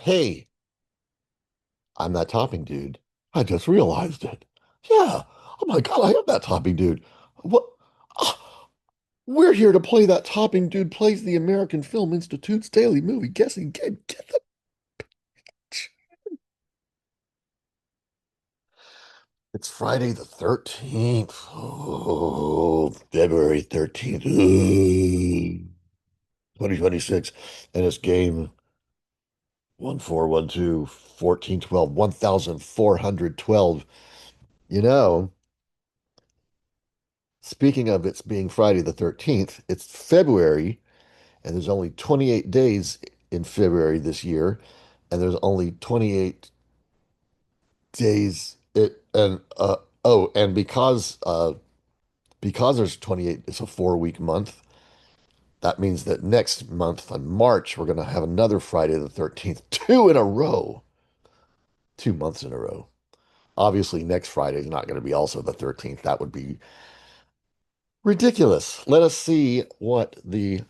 Hey, I'm that topping dude. I just realized it. Yeah. Oh my God, I am that topping dude. What? Ah, we're here to play that topping dude plays the American Film Institute's daily movie guessing game. Get the picture. It's Friday the 13th. Oh, February 13th. Ooh, 2026. And it's game 1412 1412 1412. You know, speaking of it's being Friday the 13th, it's February, and there's only 28 days in February this year, and there's only 28 days it and oh, and because there's 28, it's a 4-week month. That means that next month on March, we're going to have another Friday the 13th, two in a row, 2 months in a row. Obviously, next Friday is not going to be also the 13th. That would be ridiculous. Let us see what the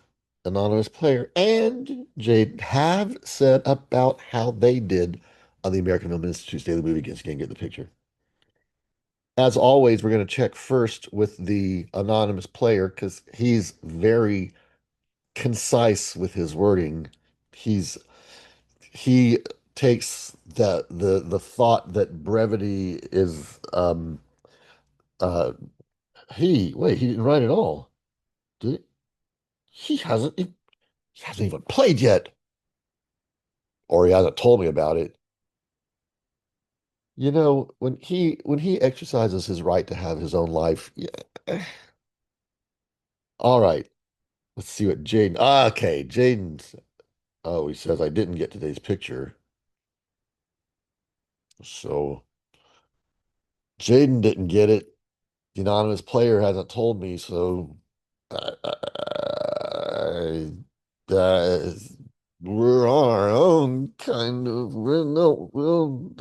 anonymous player and Jade have said about how they did on the American Film Institute's Daily Movie Guess. Can get the picture. As always, we're going to check first with the anonymous player because he's very concise with his wording. He's he takes the thought that brevity is uh he didn't write it all. Did he? He hasn't even played yet, or he hasn't told me about it. You know, when he exercises his right to have his own life, yeah. All right, let's see what Jaden. Okay, Jaden's. Oh, he says I didn't get today's picture, so Jaden didn't get it. The anonymous player hasn't told me, so I, uh, we're on our own, kind of. We don't know what.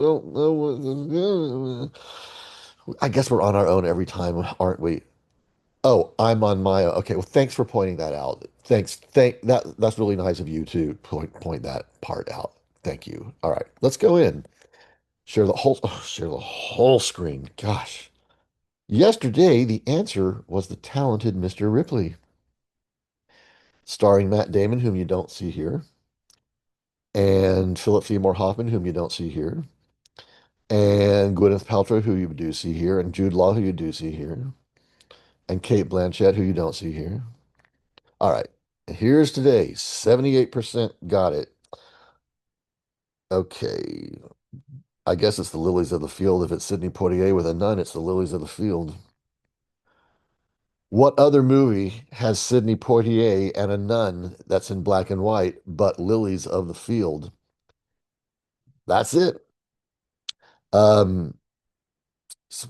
I guess we're on our own every time, aren't we? Oh, I'm on my own. Okay, well, thanks for pointing that out. Thanks. That's really nice of you to point that part out. Thank you. All right, let's go in. Share the whole screen. Gosh. Yesterday, the answer was the talented Mr. Ripley, starring Matt Damon, whom you don't see here, and Philip Seymour Hoffman, whom you don't see here, and Gwyneth Paltrow, who you do see here, and Jude Law, who you do see here, and Kate Blanchett, who you don't see here. All right. Here's today. 78% got it. Okay. I guess it's the lilies of the field. If it's Sidney Poitier with a nun, it's the lilies of the field. What other movie has Sidney Poitier and a nun that's in black and white but lilies of the field? That's it. Um,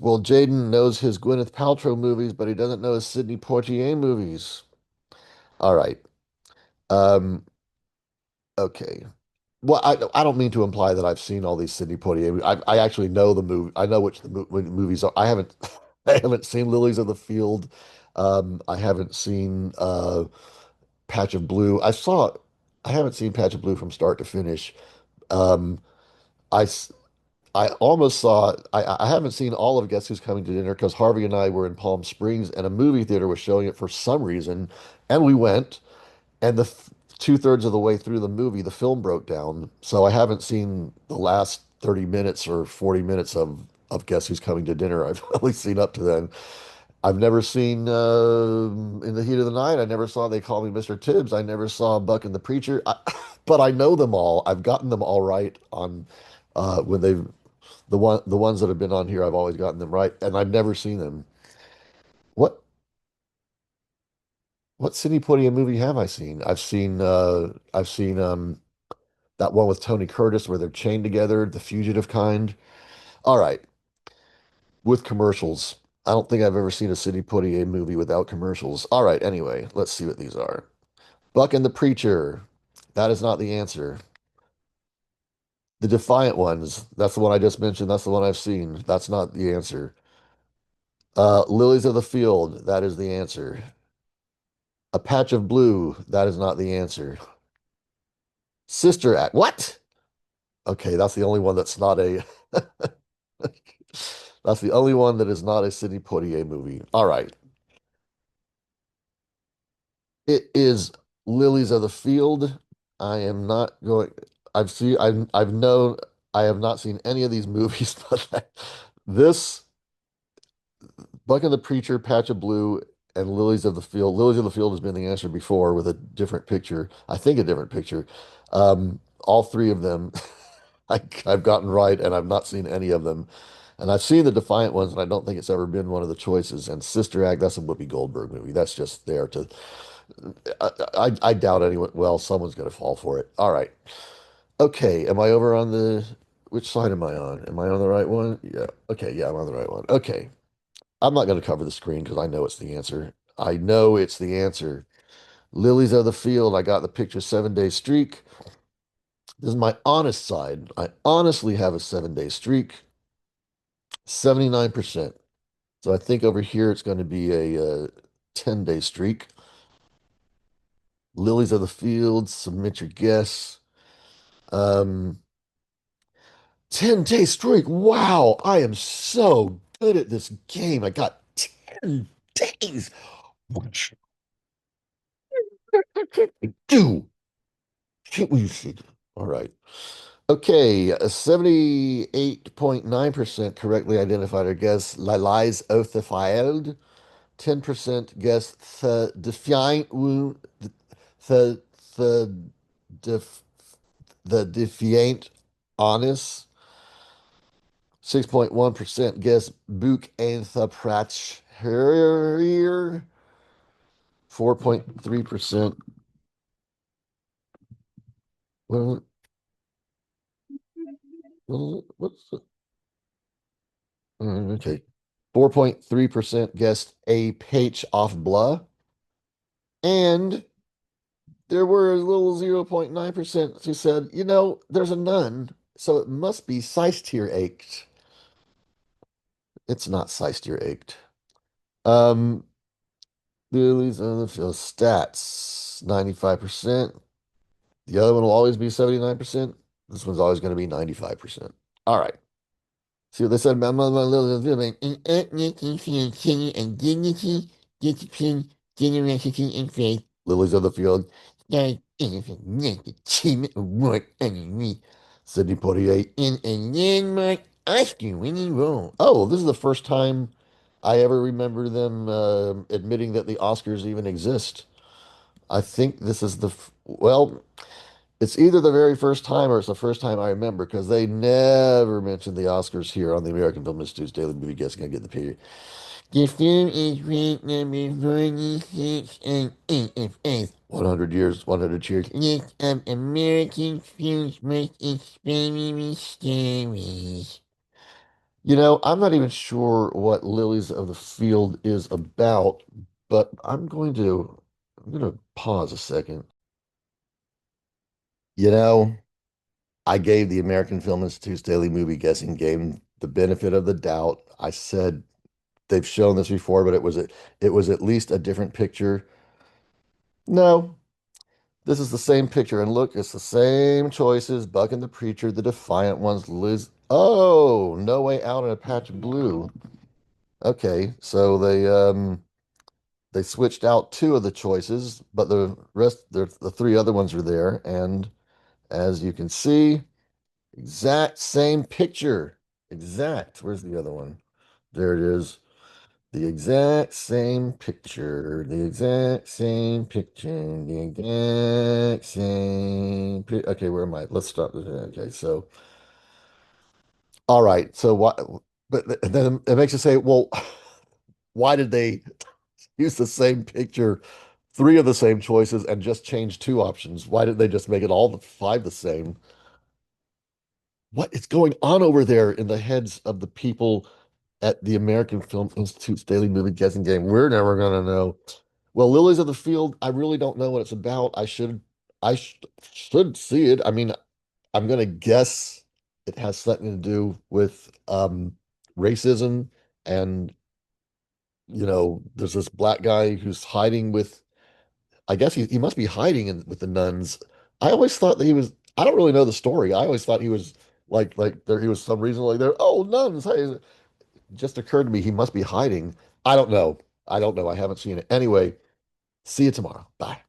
well, Jaden knows his Gwyneth Paltrow movies, but he doesn't know his Sidney Poitier movies. All right. Um, okay. Well, I don't mean to imply that I've seen all these Sidney Poitier. I actually know the movie. I know which movies are. I haven't I haven't seen Lilies of the Field. I haven't seen Patch of Blue. I haven't seen Patch of Blue from start to finish. Um, I s- I almost saw. I haven't seen all of Guess Who's Coming to Dinner because Harvey and I were in Palm Springs and a movie theater was showing it for some reason, and we went. And two-thirds of the way through the movie, the film broke down. So I haven't seen the last 30 minutes or 40 minutes of Guess Who's Coming to Dinner. I've only seen up to then. I've never seen In the Heat of the Night. I never saw They Call Me Mr. Tibbs. I never saw Buck and the Preacher. But I know them all. I've gotten them all right on when they've the ones that have been on here. I've always gotten them right, and I've never seen them. What what Sidney Poitier movie have I seen? I've seen that one with Tony Curtis where they're chained together, the fugitive kind. All right, with commercials. I don't think I've ever seen a Sidney Poitier movie without commercials. All right, anyway, let's see what these are. Buck and the Preacher. That is not the answer. The Defiant Ones. That's the one I just mentioned. That's the one I've seen. That's not the answer. Lilies of the Field. That is the answer. A Patch of Blue. That is not the answer. Sister Act. What? Okay, that's the only one that's not a that's the only one that is not a Sidney Poitier movie. All right. It is Lilies of the Field. I am not going. I've known. I have not seen any of these movies, but this Buck and the Preacher, Patch of Blue, and Lilies of the Field. Lilies of the Field has been the answer before with a different picture. I think a different picture. All three of them I've gotten right, and I've not seen any of them. And I've seen the Defiant ones, and I don't think it's ever been one of the choices. And Sister Act, that's a Whoopi Goldberg movie. That's just there to. I doubt anyone. Well, someone's going to fall for it. All right. Okay. Am I over on the? Which side am I on? Am I on the right one? Yeah. Okay. Yeah, I'm on the right one. Okay. I'm not going to cover the screen because I know it's the answer. I know it's the answer. Lilies of the Field. I got the picture 7 day streak. This is my honest side. I honestly have a 7 day streak, 79%. So I think over here it's going to be a 10 day streak. Lilies of the Field. Submit your guess. Um, 10 day streak. Wow, I am so good at this game. I got 10 days. What can I do? Can't we see? All right. Okay, 78.9% correctly identified or guess La Lies of the Field. 10% guess the defiant wound, the the def, the defiant honest. 6.1% guess Book and the Pratch Harrier. 4.3%. Well, what's the, okay. 4.3% guessed a page off blah. And there were a little 0.9% who said, there's a nun, so it must be Seistier ached. It's not Seistier ached. Um, Billy's on the field stats, 95%. The other one will always be 79%. This one's always going to be 95%. All right. See what they said about my little living in ethnicity, and dignity, discipline, generosity, and faith. Lilies of the field. That is a next achievement award enemy. Sidney Poitier in a landmark Oscar-winning role. Oh, this is the first time I ever remember them admitting that the Oscars even exist. I think this is well, it's either the very first time or it's the first time I remember because they never mentioned the Oscars here on the American Film Institute's Daily Movie Guessing. I get the period. The film is ranked number 46 on AFI. 100 years, 100 cheers. List of American films most inspiring stories. I'm not even sure what Lilies of the Field is about, but I'm going to pause a second. You know, I gave the American Film Institute's daily movie guessing game the benefit of the doubt. I said they've shown this before, but it was at least a different picture. No, this is the same picture, and look, it's the same choices. Buck and the Preacher, the Defiant ones, Liz. Oh, No Way Out in a Patch of Blue. Okay, so they switched out two of the choices, but the three other ones are there, and as you can see. Exact same picture. Exact. Where's the other one? There it is. The exact same picture. The exact same picture. The exact same. Okay, where am I? Let's stop this. Okay, so all right. So what? But then it makes you say, well, why did they use the same picture, three of the same choices, and just change two options? Why did they just make it all the five the same? What is going on over there in the heads of the people at the American Film Institute's daily movie guessing game? We're never gonna know. Well, Lilies of the Field, I really don't know what it's about. I should see it. I mean, I'm gonna guess it has something to do with racism and there's this black guy who's hiding with I guess he must be hiding with the nuns I always thought that he was. I don't really know the story. I always thought he was like there. He was some reason like there. Oh, nuns! Hey, it just occurred to me he must be hiding. I don't know. I don't know. I haven't seen it. Anyway, see you tomorrow. Bye.